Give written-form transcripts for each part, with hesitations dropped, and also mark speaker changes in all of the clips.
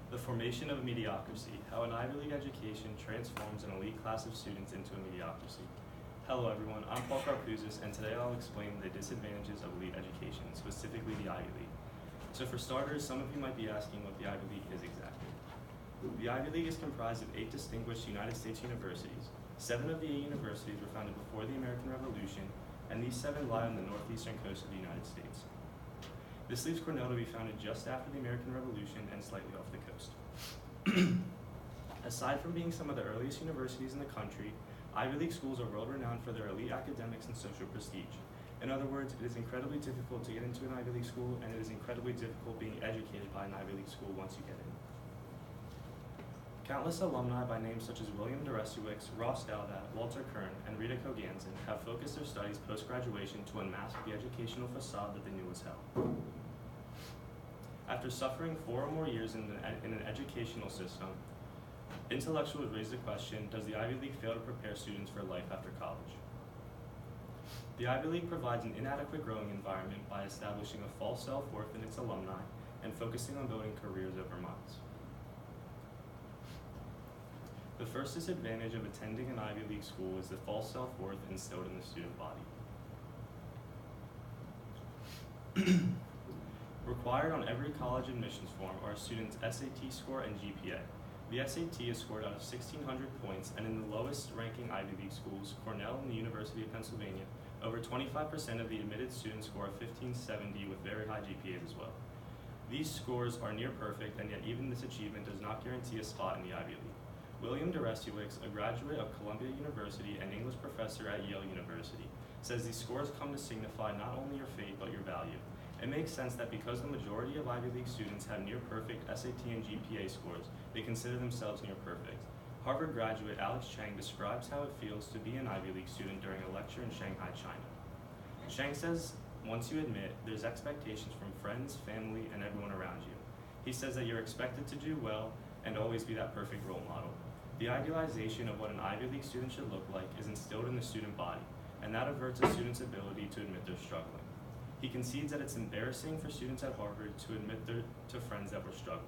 Speaker 1: The formation of mediocrity, how an Ivy League education transforms an elite class of students into a mediocrity. Hello everyone, I'm Karpouzis, and today I'll explain the disadvantages of elite education, specifically the Ivy League. So for starters, some of you might be asking what the Ivy League is exactly. The Ivy League is comprised of 8 distinguished United States universities. 7 of the 8 universities were founded before the American Revolution, and these 7 lie on the northeastern coast of the United States. This leaves Cornell to be founded just after the American Revolution and slightly off the coast. Aside from being some of the earliest universities in the country, Ivy League schools are world-renowned for their elite academics and social prestige. In other words, it is incredibly difficult to get into an Ivy League school, and it is incredibly difficult being educated by an Ivy League school once you get in. Countless alumni by names such as William Deresiewicz, Ross Dowdat, Walter Kern, and Rita Koganzin have focused their studies post-graduation to unmask the educational facade that they knew was hell. After suffering 4 or more years in an educational system, intellectuals raise the question, does the Ivy League fail to prepare students for life after college? The Ivy League provides an inadequate growing environment by establishing a false self-worth in its alumni and focusing on building careers over minds. The first disadvantage of attending an Ivy League school is the false self-worth instilled in the student body. Required on every college admissions form are a student's SAT score and GPA. The SAT is scored out of 1,600 points, and in the lowest ranking Ivy League schools, Cornell and the University of Pennsylvania, over 25% of the admitted students score a 1570 with very high GPAs as well. These scores are near perfect, and yet even this achievement does not guarantee a spot in the Ivy League. William Deresiewicz, a graduate of Columbia University and English professor at Yale University, says these scores come to signify not only your fate but your value. It makes sense that because the majority of Ivy League students have near perfect SAT and GPA scores, they consider themselves near perfect. Harvard graduate Alex Chang describes how it feels to be an Ivy League student during a lecture in Shanghai, China. Chang says, once you admit, there's expectations from friends, family, and everyone around you. He says that you're expected to do well and always be that perfect role model. The idealization of what an Ivy League student should look like is instilled in the student body, and that averts a student's ability to admit they're struggling. He concedes that it's embarrassing for students at Harvard to admit to friends that were struggling.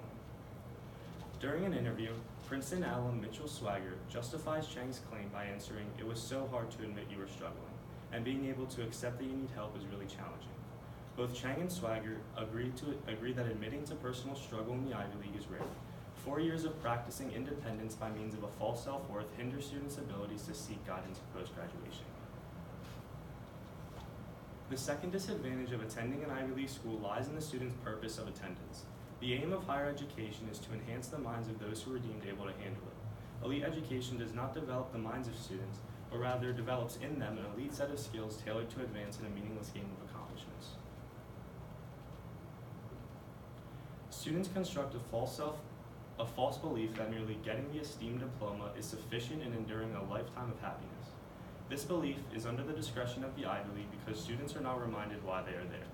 Speaker 1: During an interview, Princeton alum Mitchell Swagger justifies Chang's claim by answering, "It was so hard to admit you were struggling, and being able to accept that you need help is really challenging." Both Chang and Swagger agree that admitting to personal struggle in the Ivy League is rare. 4 years of practicing independence by means of a false self-worth hinder students' abilities to seek guidance post-graduation. The second disadvantage of attending an Ivy League school lies in the student's purpose of attendance. The aim of higher education is to enhance the minds of those who are deemed able to handle it. Elite education does not develop the minds of students, but rather develops in them an elite set of skills tailored to advance in a meaningless game of accomplishments. Students construct a false belief that merely getting the esteemed diploma is sufficient in enduring a lifetime of happiness. This belief is under the discretion of the Ivy League because students are not reminded why they are there.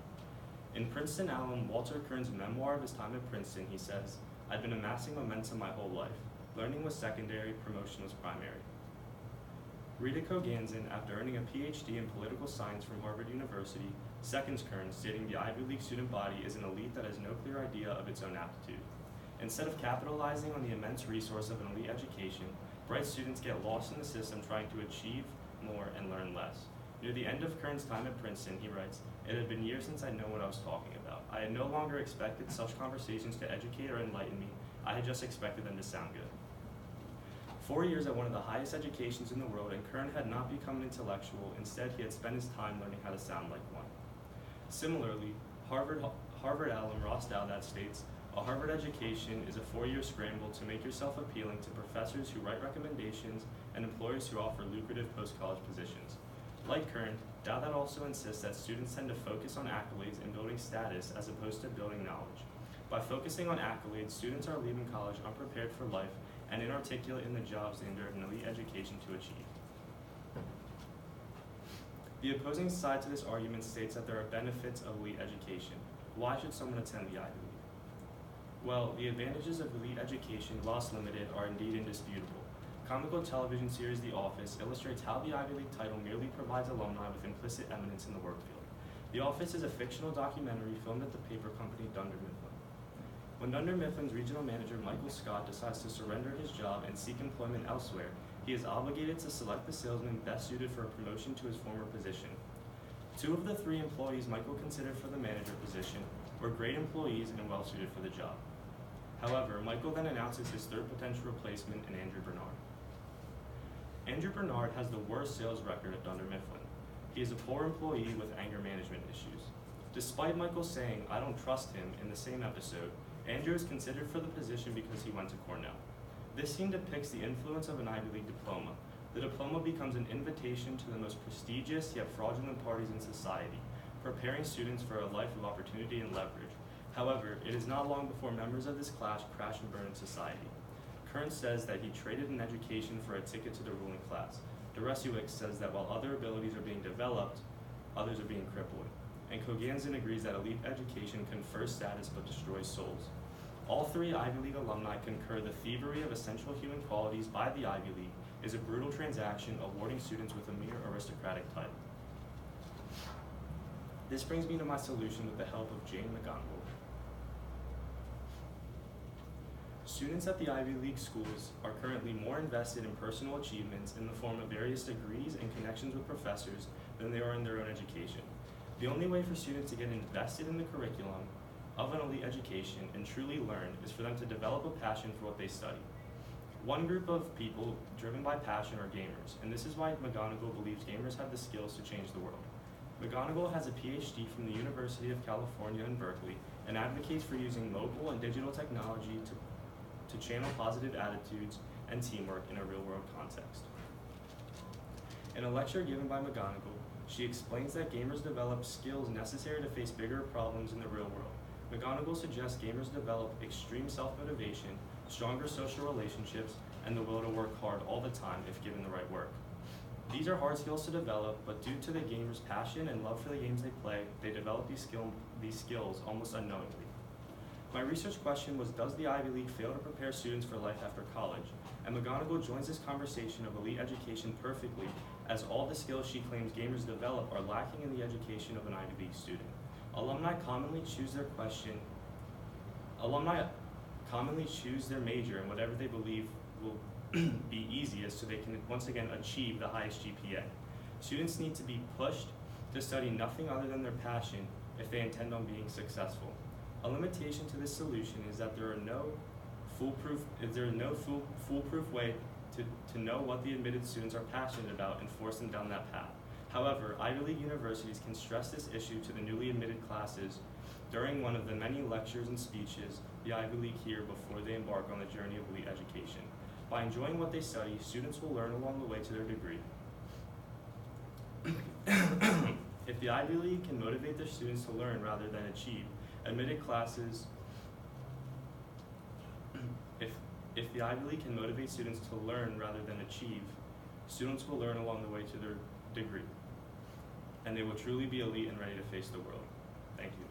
Speaker 1: In Princeton alum Walter Kern's memoir of his time at Princeton, he says, "I'd been amassing momentum my whole life. Learning was secondary, promotion was primary." Rita Koganzin, after earning a PhD in political science from Harvard University, seconds Kern, stating the Ivy League student body is an elite that has no clear idea of its own aptitude. Instead of capitalizing on the immense resource of an elite education, bright students get lost in the system trying to achieve more and learn less. Near the end of Kern's time at Princeton, he writes, "It had been years since I'd known what I was talking about. I had no longer expected such conversations to educate or enlighten me. I had just expected them to sound good." 4 years at one of the highest educations in the world, and Kern had not become an intellectual. Instead, he had spent his time learning how to sound like one. Similarly, Harvard alum Ross Dowdat states, "A Harvard education is a 4-year scramble to make yourself appealing to professors who write recommendations and employers who offer lucrative post-college positions." Like Kern, Dowdat also insists that students tend to focus on accolades and building status as opposed to building knowledge. By focusing on accolades, students are leaving college unprepared for life and inarticulate in the jobs they endured an elite education to achieve. The opposing side to this argument states that there are benefits of elite education. Why should someone attend the Ivy League? Well, the advantages of elite education, whilst limited, are indeed indisputable. Comical television series The Office illustrates how the Ivy League title merely provides alumni with implicit eminence in the work field. The Office is a fictional documentary filmed at the paper company Dunder Mifflin. When Dunder Mifflin's regional manager Michael Scott decides to surrender his job and seek employment elsewhere, he is obligated to select the salesman best suited for a promotion to his former position. 2 of the 3 employees Michael considered for the manager position were great employees and well suited for the job. However, Michael then announces his 3rd potential replacement in Andrew Bernard. Andrew Bernard has the worst sales record at Dunder Mifflin. He is a poor employee with anger management issues. Despite Michael saying, "I don't trust him," in the same episode, Andrew is considered for the position because he went to Cornell. This scene depicts the influence of an Ivy League diploma. The diploma becomes an invitation to the most prestigious yet fraudulent parties in society, preparing students for a life of opportunity and leverage. However, it is not long before members of this class crash and burn in society. Kern says that he traded an education for a ticket to the ruling class. Deresiewicz says that while other abilities are being developed, others are being crippled. And Koganzin agrees that elite education confers status but destroys souls. All 3 Ivy League alumni concur the thievery of essential human qualities by the Ivy League is a brutal transaction awarding students with a mere aristocratic title. This brings me to my solution with the help of Jane McGonigal. Students at the Ivy League schools are currently more invested in personal achievements in the form of various degrees and connections with professors than they are in their own education. The only way for students to get invested in the curriculum of an elite education and truly learn is for them to develop a passion for what they study. One group of people driven by passion are gamers, and this is why McGonigal believes gamers have the skills to change the world. McGonigal has a PhD from the University of California in Berkeley and advocates for using mobile and digital technology to channel positive attitudes and teamwork in a real-world context. In a lecture given by McGonigal, she explains that gamers develop skills necessary to face bigger problems in the real world. McGonigal suggests gamers develop extreme self-motivation, stronger social relationships, and the will to work hard all the time if given the right work. These are hard skills to develop, but due to the gamers' passion and love for the games they play, they develop these skills almost unknowingly. My research question was, does the Ivy League fail to prepare students for life after college? And McGonigal joins this conversation of elite education perfectly, as all the skills she claims gamers develop are lacking in the education of an Ivy League student. Alumni commonly choose their major in whatever they believe will be easiest so they can once again achieve the highest GPA. Students need to be pushed to study nothing other than their passion if they intend on being successful. A limitation to this solution is that there is no foolproof way to know what the admitted students are passionate about and force them down that path. However, Ivy League universities can stress this issue to the newly admitted classes during one of the many lectures and speeches the Ivy League hear before they embark on the journey of elite education. By enjoying what they study, students will learn along the way to their degree. If the Ivy League can motivate their students to learn rather than achieve, admitted classes, if the Ivy League can motivate students to learn rather than achieve, students will learn along the way to their degree, and they will truly be elite and ready to face the world. Thank you.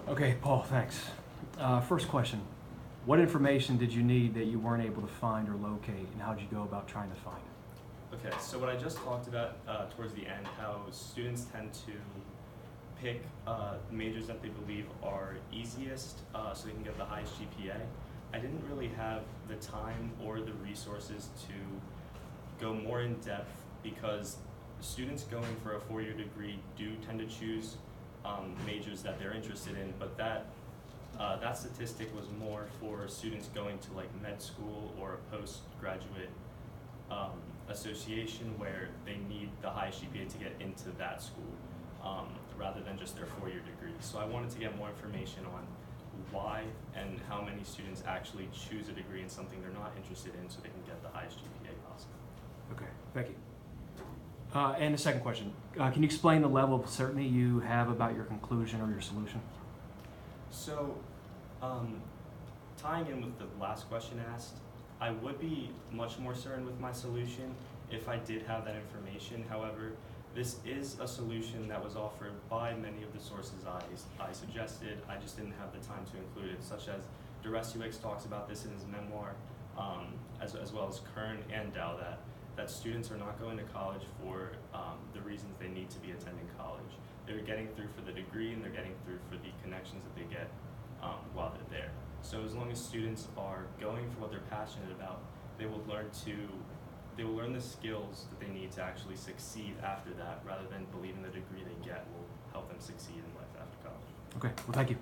Speaker 2: Okay, Paul, thanks. First question, what information did you need that you weren't able to find or locate, and how did you go about trying to find it?
Speaker 1: Okay, so what I just talked about towards the end, how students tend to pick majors that they believe are easiest so they can get the highest GPA. I didn't really have the time or the resources to go more in depth because students going for a 4-year degree do tend to choose majors that they're interested in, but that statistic was more for students going to like med school or a postgraduate association where they need the highest GPA to get into that school rather than just their 4-year degree. So I wanted to get more information on why and how many students actually choose a degree in something they're not interested in so they can get the highest GPA possible.
Speaker 2: Okay, thank you. And the second question, can you explain the level of certainty you have about your conclusion or your solution?
Speaker 1: So, tying in with the last question asked, I would be much more certain with my solution if I did have that information. However, this is a solution that was offered by many of the sources I suggested. I just didn't have the time to include it, such as Deresiewicz talks about this in his memoir, as well as Kern and Dow, that students are not going to college for the reasons they need to be attending college. they're getting through for the degree and they're getting through for the connections that they get while they're there. So as long as students are going for what they're passionate about, they will learn the skills that they need to actually succeed after that, rather than believing the degree they get will help them succeed in life after college.
Speaker 2: Okay, well, thank you.